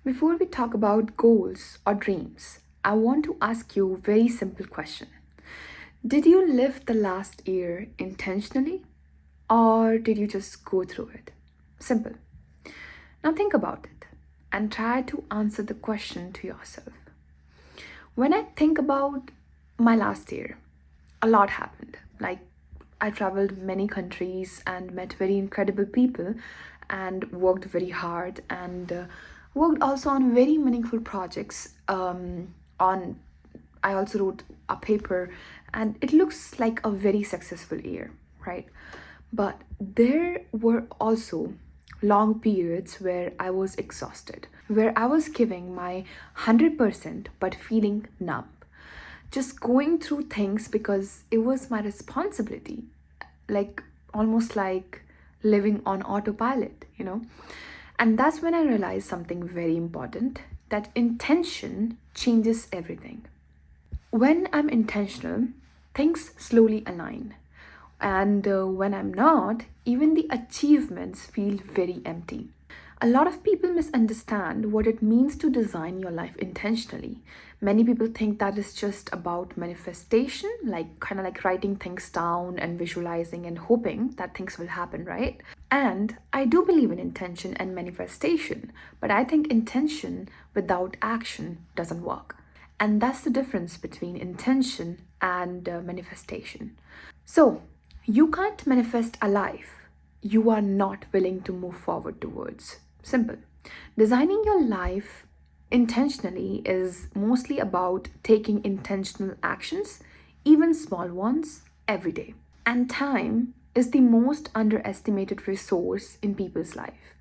Before we talk about goals or dreams, I want to ask you a very simple question. Did you live the last year intentionally or did you just go through it? Simple. Now think about it and try to answer the question to yourself. When I think about my last year, a lot happened. Like, I traveled many countries and met very incredible people and worked very hard and worked also on very meaningful projects. On I also wrote a paper and it looks like a very successful year, right? But there were also long periods where I was exhausted, where I was giving my 100% but feeling numb, just going through things because it was my responsibility, like almost like living on autopilot. And that's when I realized something very important, that intention changes everything. When I'm intentional, things slowly align. And when I'm not, even the achievements feel very empty. A lot of people misunderstand what it means to design your life intentionally. Many people think that is just about manifestation, like kind of like writing things down and visualizing and hoping that things will happen, right? And I do believe in intention and manifestation, but I think intention without action doesn't work. And that's the difference between intention and manifestation. So, you can't manifest a life you are not willing to move forward towards. Simple. Designing your life intentionally is mostly about taking intentional actions, even small ones, every day. And time is the most underestimated resource in people's life.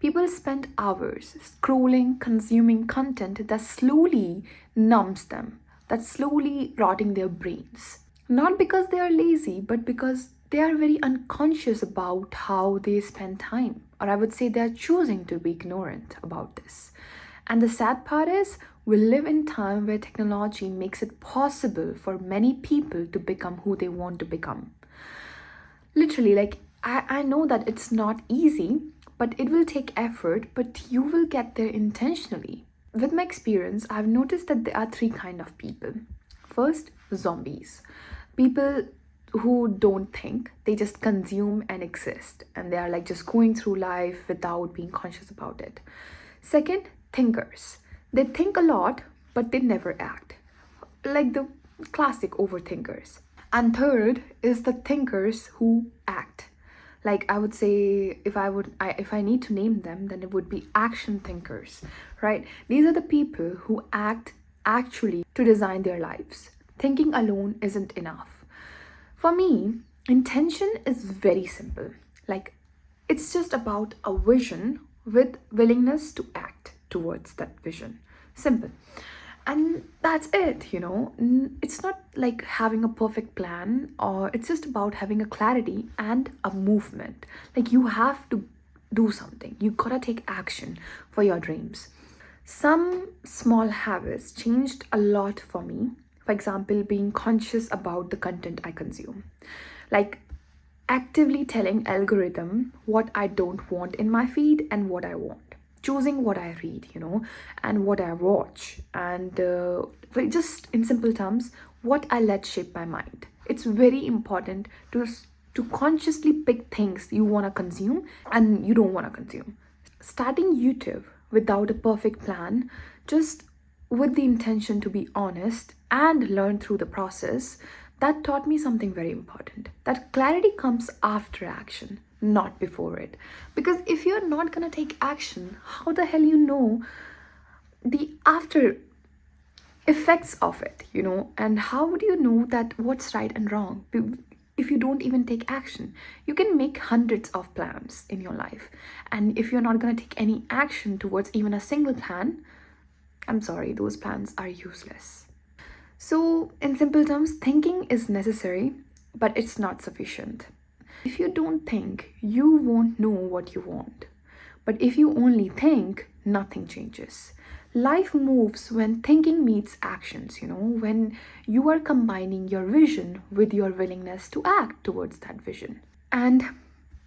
People spend hours scrolling, consuming content that slowly numbs them, that's slowly rotting their brains. Not because they are lazy, but because they are very unconscious about how they spend time. Or I would say they are choosing to be ignorant about this. And the sad part is, we live in time where technology makes it possible for many people to become who they want to become. Literally, like, I know that it's not easy, but it will take effort, but you will get there intentionally. With my experience, I've noticed that there are three kind of people. First, zombies. People who don't think, they just consume and exist, and they are like just going through life without being conscious about it. Second, thinkers. They think a lot, but they never act, like the classic overthinkers. And third is the thinkers who act. Like, I would say, if I need to name them, then it would be action thinkers, right? These are the people who act actually to design their lives. Thinking alone isn't enough. For me, intention is very simple. Like, it's just about a vision with willingness to act towards that vision. Simple. And that's it. It's not like having a perfect plan, or it's just about having a clarity and a movement. Like, you have to do something, you gotta take action for your dreams. Some small habits changed a lot for me. For example, being conscious about the content I consume. Like, actively telling algorithm what I don't want in my feed and what I want. Choosing what I read, and what I watch, and like, just in simple terms, what I let shape my mind. It's very important to consciously pick things you want to consume and you don't want to consume. Starting YouTube without a perfect plan, just with the intention to be honest and learn through the process, that taught me something very important, that clarity comes after action, not before it. Because if you're not going to take action, how the hell you know the after effects of it? And how would you know that what's right and wrong if you don't even take action? You can make hundreds of plans in your life, and if you're not going to take any action towards even a single plan, I'm sorry, those plans are useless. So, in simple terms, thinking is necessary, but it's not sufficient. If you don't think, you won't know what you want. But if you only think, nothing changes. Life moves when thinking meets actions, when you are combining your vision with your willingness to act towards that vision. And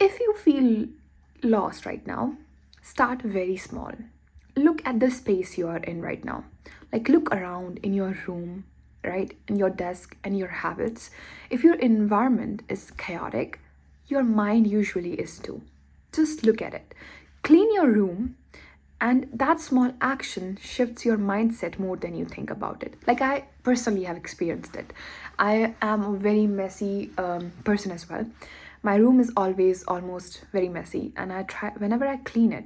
if you feel lost right now, start very small. look at the space you are in right now. Like, look around in your room, right? In your desk and your habits. If your environment is chaotic, your mind usually is too. Just look at it. Clean your room, and that small action shifts your mindset more than you think about it. Like, I personally have experienced it. I am a very messy person as well. My room is always almost very messy, and I try whenever I clean it,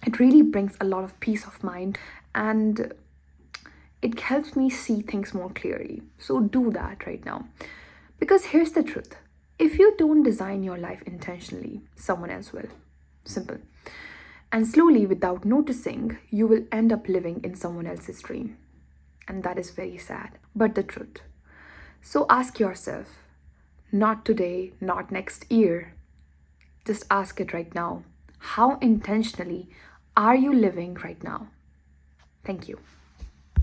it really brings a lot of peace of mind, and it helps me see things more clearly. So do that right now. Because here's the truth: if you don't design your life intentionally, someone else will. Simple. And slowly, without noticing, you will end up living in someone else's dream. And that is very sad, but the truth. So ask yourself, not today, not next year, just ask it right now. How intentionally are you living right now? Thank you.